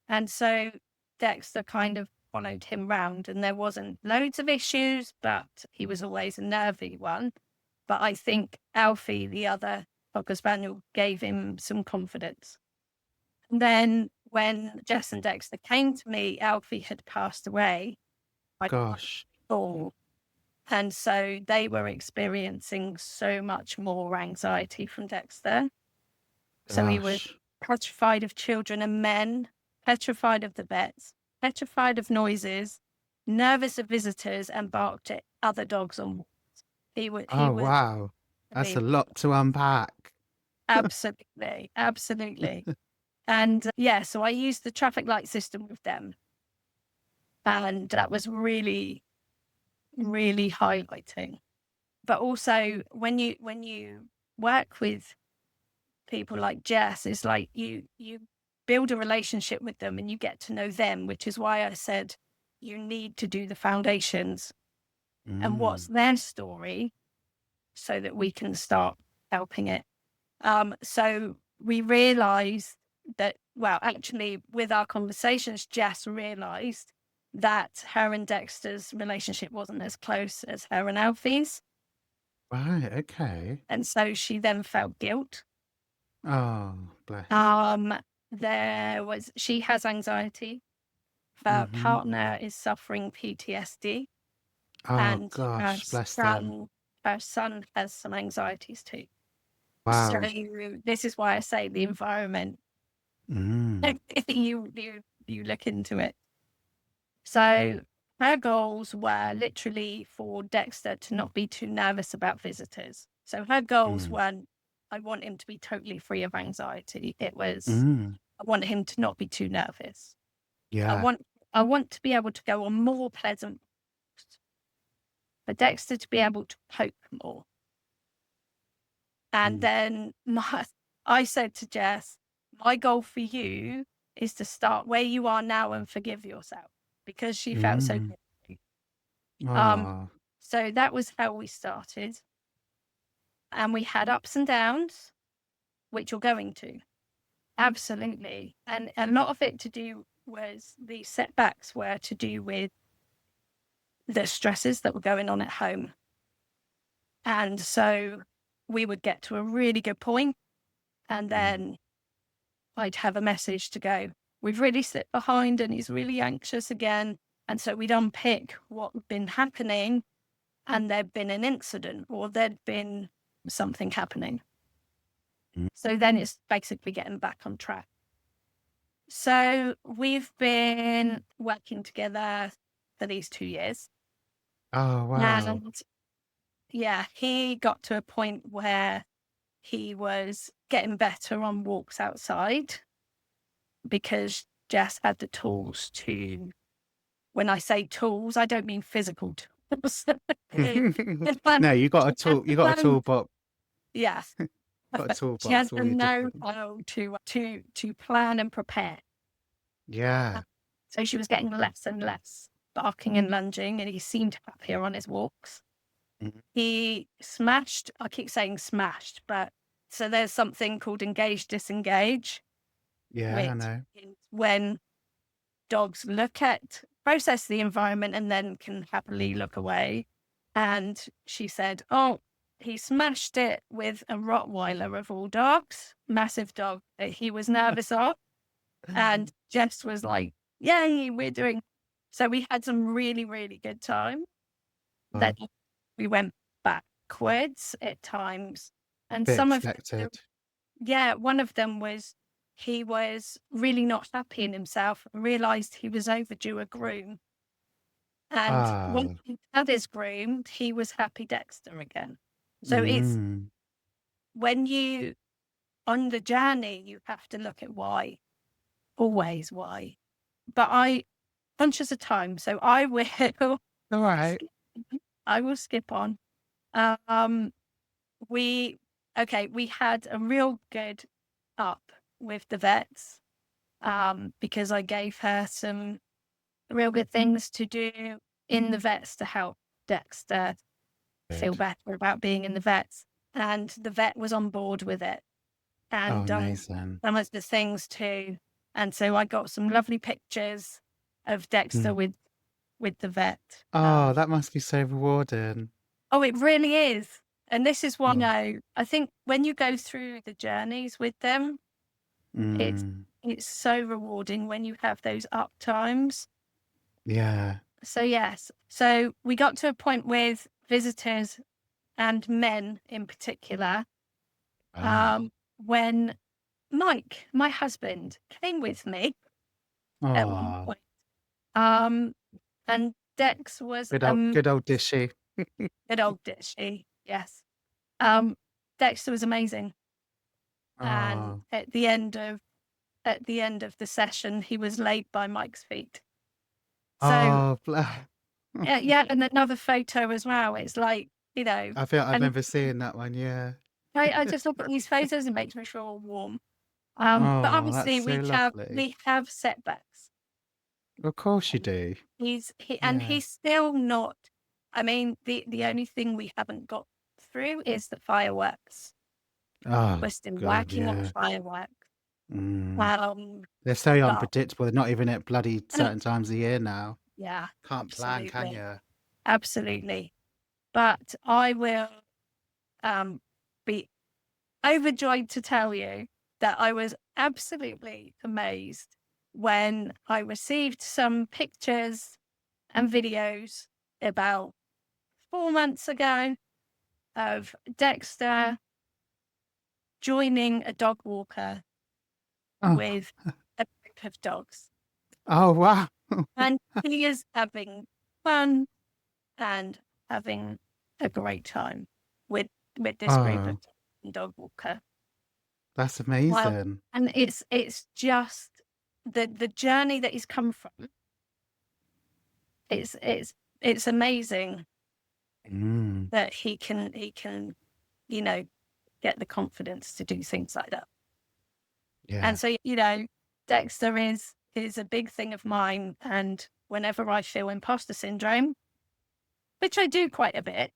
And so Dexter kind of followed him round, and there wasn't loads of issues, but he was always a nervy one. But I think Alfie, the other Cocker Spaniel, gave him some confidence. And then when Jess and Dexter came to me, Alfie had passed away. Gosh. And so they were experiencing so much more anxiety from Dexter. So he was Gosh. petrified of children and men, petrified of the vets, petrified of noises, nervous of visitors, and barked at other dogs on walks. He Oh was wow. That's a severe. lot to unpack. Absolutely, absolutely. And yeah, so I used the traffic light system with them. And that was really, really highlighting. But also when you work with people like Jess, it's like you build a relationship with them and you get to know them, which is why I said you need to do the foundations and what's Mm. their story so that we can start helping it. So we realized that, well, actually with our conversations, Jess realized that her and Dexter's relationship wasn't as close as her and Alfie's. Right, okay. And so she then felt guilt. Oh, bless. She has anxiety. Her Mm-hmm. partner is suffering PTSD, Oh and gosh, bless them. her son has some anxieties too. So Wow. this is why I say the environment. Mm. If you look into it. So her goals were literally for Dexter to not be too nervous about visitors. So her goals Mm. weren't, I want him to be totally free of anxiety. It was, Mm. I want him to not be too nervous. I Yeah. want I want to be able to go on more pleasant walks, for Dexter to be able to cope more. And Mm. then I said to Jess, my goal for you is to start where you are now and forgive yourself, because she felt so Mm. guilty. Um, Oh. so that was how we started. And we had ups and downs, which you're going to. Absolutely. And a lot of it to do was the setbacks were to do with the stresses that were going on at home. And so we would get to a really good point, and then I'd have a message to go, we've really slipped behind and he's really anxious again. And so we'd unpick what had been happening, and there'd been an incident or there'd been something happening. Mm. So then it's basically getting back on track. So we've been working together for these 2 years. Oh, wow. And yeah, he got to a point where he was getting better on walks outside, because Jess had the tools to, when I say tools, I don't mean physical tools. It's fun. No, you got a She has tool. the You got a fun. toolbox. Yes. Got a She has toolbox. the All your different. know-how to plan and prepare. Yeah. So she was getting less and less barking and lunging, and he seemed happier on his walks. Mhm. He smashed, I keep saying smashed, but so there's something called engage, disengage, Yeah, I which know. is when dogs process the environment and then can happily look away. And she said, oh, he smashed it with a Rottweiler of all dogs, massive dog that he was nervous of. And Jess was like, yay, we're doing. So we had some really, really good time. Then we went backwards at times. And Bit some of expected. one of them was he was really not happy in himself and realized he was overdue a groom. And once Ah. he had his groomed, he was happy Dexter again. So it's Mm. when you, on the journey, you have to look at why, always why. But conscious of time, so I will, All right. I will skip on. Um, we had a real good up with the vets, because I gave her some real good things to do in the vets to help Dexter feel Good. better about being in the vets. And the vet was on board with it Oh, and done amazing. some of the things too. And so I got some lovely pictures of Dexter Mm. with the vet. Oh, that must be so rewarding. Oh, it really is. And this is Oh. why I think when you go through the journeys with them, it's Mm. it's so rewarding when you have those up times. Yeah. So yes. So we got to a point with visitors and men in particular, Wow. when Mike, my husband, came with me at one Oh, point. And Dex was good old Dishy. good old Dishys, yes. Um, Dexter was amazing. And Oh. at the end of the session, he was laid by Mike's feet. So Oh, yeah, and another photo as well. It's like, I feel I and remember seeing that one. Yeah. I just look at these photos and it makes me feel warm. But Oh, that's obviously so lovely. we have setbacks. Of course you And do. Yeah. he's still not. I mean, the only thing we haven't got through is the fireworks. Oh, We're still God, working on yeah. fireworks. Mm. Um, They're so but unpredictable. They're not even at bloody certain times of year now. yeah, Can't plan, can absolutely, you? absolutely. But I will be overjoyed to tell you that I was absolutely amazed when I received some pictures and videos about 4 months ago of Dexter joining a dog walker Oh, with a group of dogs. oh, wow. And he is having fun and having a great time with this group of Oh, dog walker. that's Well, amazing. and it's just the journey that he's come from. It's amazing Mm. that he can, you know, get the confidence to do things like that. Yeah. And so, you know, Dexter is a big thing of mine. And whenever I feel imposter syndrome, which I do quite a bit,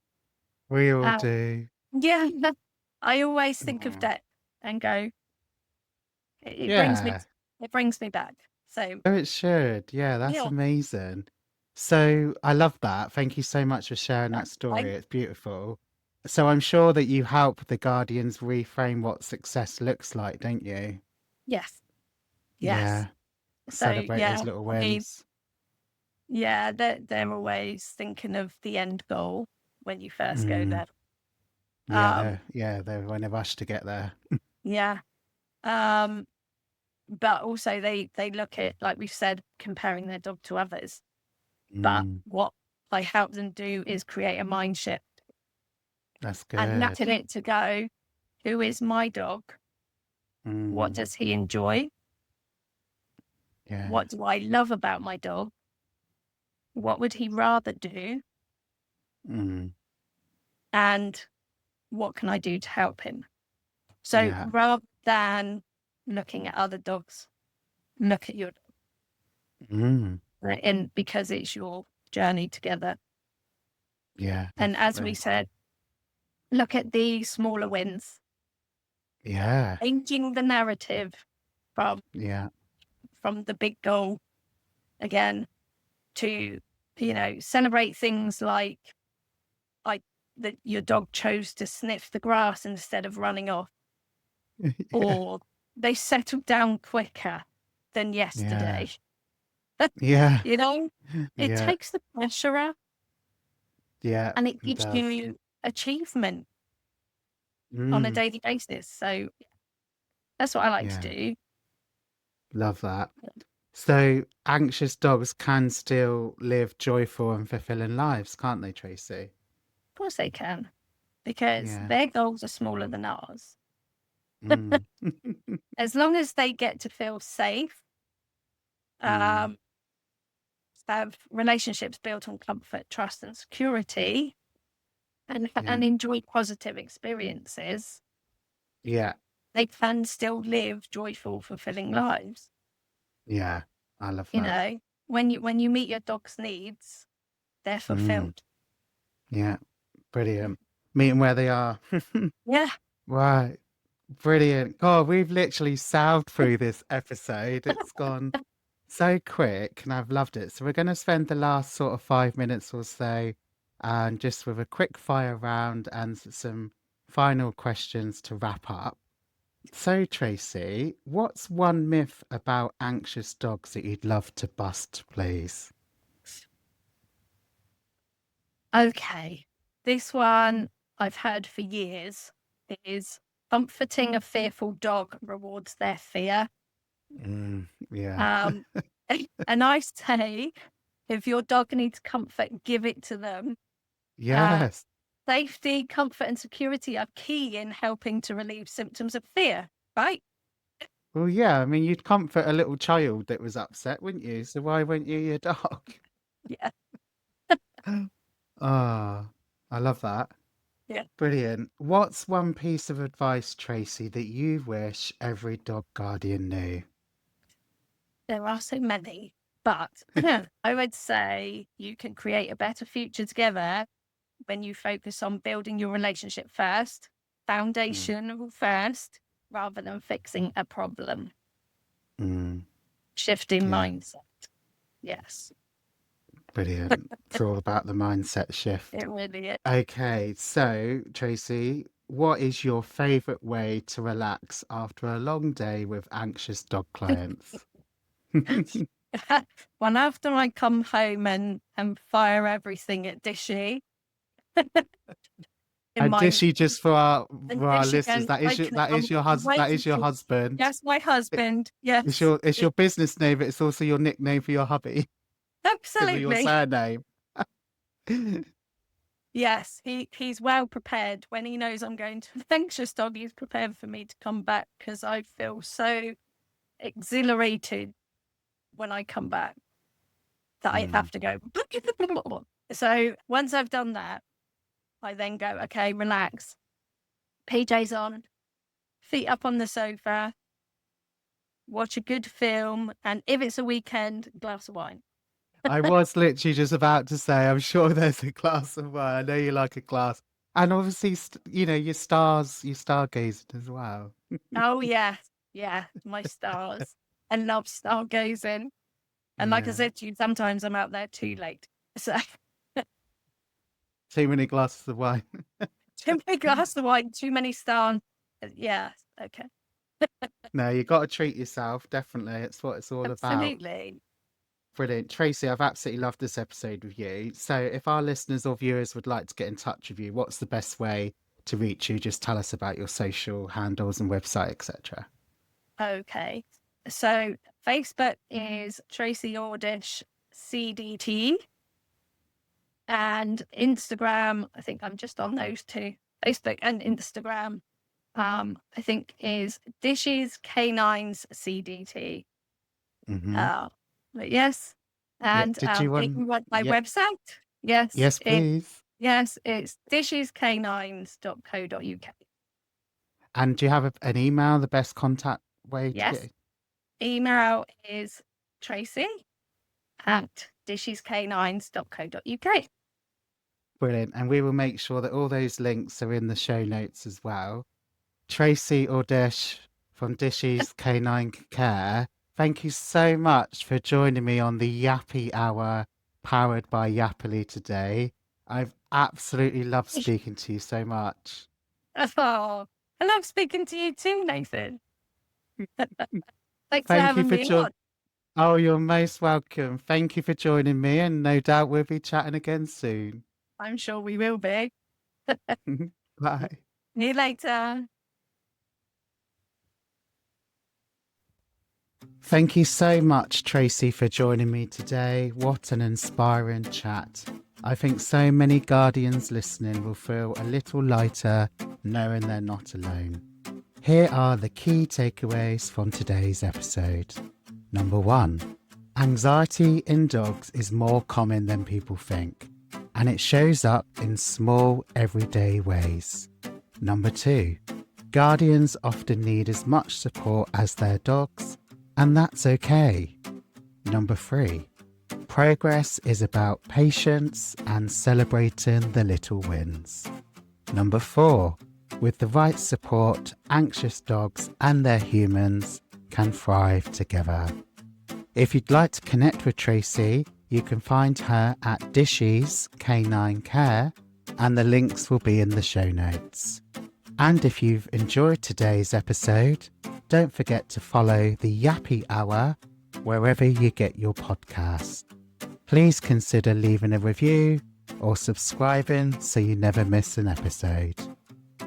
We all uh, do. yeah, I always think of Aw. Dex and go, it brings me, Yeah. it brings me back. So Oh, it should. Yeah, that's yeah, amazing. So I love that. Thank you so much for sharing that I, story. It's beautiful. So I'm sure that you help the Guardians reframe what success looks like, don't you? yes, yes. Yeah. So Celebrate yeah, those little I mean, wins. yeah, they're always thinking of the end goal when you first go Mm. there. Um, They're in a rush to get there. yeah. Um, but also they look at, like we've said, comparing their dog to others. But Mm. what I help them do is create a mind shift That's and good. look at it to go, who is my dog? What Mm. does he enjoy? Yeah. What do I love about my dog? What would he rather do? Mm. And what can I do to help him? So Yeah. rather than looking at other dogs, look at your dog. Mm. Right? And because it's your journey together. Yeah, And as we definitely. said, look at the smaller wins, Yeah. changing the narrative from Yeah. the big goal again to, you know, celebrate things like that your dog chose to sniff the grass instead of running off, Yeah. or they settled down quicker than Yeah. yesterday. Yeah. You know, it Yeah. takes the pressure out Yeah. and it It gives does. you achievement on a Mm. daily basis. So that's what I like to Yeah. do. Love that. So anxious dogs can still live joyful and fulfilling lives, can't they, Tracy? Of course they can, because Yeah. their goals are smaller than ours. Mm. As long as they get to feel safe, Mm. um, have relationships built on comfort, trust, and security, Yeah. and enjoy positive experiences, Yeah. they can still live joyful, fulfilling lives. Yeah. I love You that. know, when you meet your dog's needs, they're Mm. fulfilled. Yeah. Brilliant. Meet 'em where they are. Yeah. Right. Brilliant. God, we've literally sailed through this episode. It's gone so quick and I've loved it. So we're going to spend the last sort of 5 minutes or so just with a quick fire round and some final questions to wrap up. So, Tracy, what's one myth about anxious dogs that you'd love to bust, please? Okay. This one I've heard for years is comforting a fearful dog rewards their fear. Yeah. Um, and I say, if your dog needs comfort, give it to them. Uh, Yes. Safety, comfort, and security are key in helping to relieve symptoms of fear, right? Well, yeah. I mean, you'd comfort a little child that was upset, wouldn't you? So why wouldn't you your dog? Yeah. Ah, I love that. Yeah. Brilliant. What's one piece of advice, Tracy, that you wish every dog guardian knew? There are so many, but I would say you can create a better future together when you focus on building your relationship first, Mm, foundational first, rather than fixing a problem. mm, Shifting yeah, mindset. Yes, brilliant. It's all about the mindset shift. it really Okay, so Tracy, what is your favorite way to relax after a long day with anxious dog clients? is. One after I come home and fire everything at Dishy in And my Dishy, just and for our Dishy listeners, and I can that wait is your until husband. yes, my It- husband. It's Yes, your business name, but it's also your nickname for your hubby because of your absolutely. surname. Yes, he's well prepared when he knows I'm going to an anxious dog. He's prepared for me to come back because I feel so exhilarated when I come back that I Mm, have to go. So once I've done that, I then go, okay, relax, PJs on, feet up on the sofa, watch a good film, and if it's a weekend, a glass of wine. I was literally just about to say, I'm sure there's a glass of wine. I know you like a glass. And obviously, your stargazing as well. Oh, yeah. Yeah, my stars. I love stargazing. And like I Yeah. said to you, sometimes I'm out there too late. So Too many glasses of wine. too many glass of wine, too many stars. Yeah, okay. No, you got to treat yourself. Definitely. It's what it's all about. Absolutely. Brilliant. Tracey, I've absolutely loved this episode with you. So if our listeners or viewers would like to get in touch with you, what's the best way to reach you? Just tell us about your social handles and website, etc. Okay. So Facebook is Tracey Ordish CDT. And Instagram, I think I'm just on those two. Facebook and Instagram, I think is Dishys K9 CDT. But yes. And Did you if you want my Yeah. website, yes. Yes, please. Yes, it's dishysK9s.co.uk. And do you have an email, the best contact way to Yes. get? Email is tracy@dishysK9s.co.uk. Brilliant. And we will make sure that all those links are in the show notes as well. Tracey Ordish from Dishys K9 Care, thank you so much for joining me on the Yappy Hour powered by Yappily today. I've absolutely loved speaking to you so much. Oh, I love speaking to you too, Nathan. Thanks for Thank you having for me on. Oh, you're most welcome. Thank you for joining me, and no doubt we'll be chatting again soon. I'm sure we will be. Bye. See you later. Thank you so much, Tracey, for joining me today. What an inspiring chat. I think so many guardians listening will feel a little lighter knowing they're not alone. Here are the key takeaways from today's episode. Number 1, anxiety in dogs is more common than people think, and it shows up in small, everyday ways. Number 2, guardians often need as much support as their dogs, and that's okay. Number 3, progress is about patience and celebrating the little wins. Number 4, with the right support, anxious dogs and their humans can thrive together. If you'd like to connect with Tracey, you can find her at Dishys K9 Care, and the links will be in the show notes. And if you've enjoyed today's episode, don't forget to follow the Yappy Hour wherever you get your podcast. Please consider leaving a review or subscribing so you never miss an episode.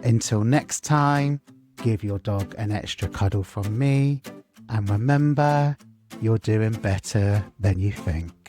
Until next time, give your dog an extra cuddle from me, and remember, you're doing better than you think.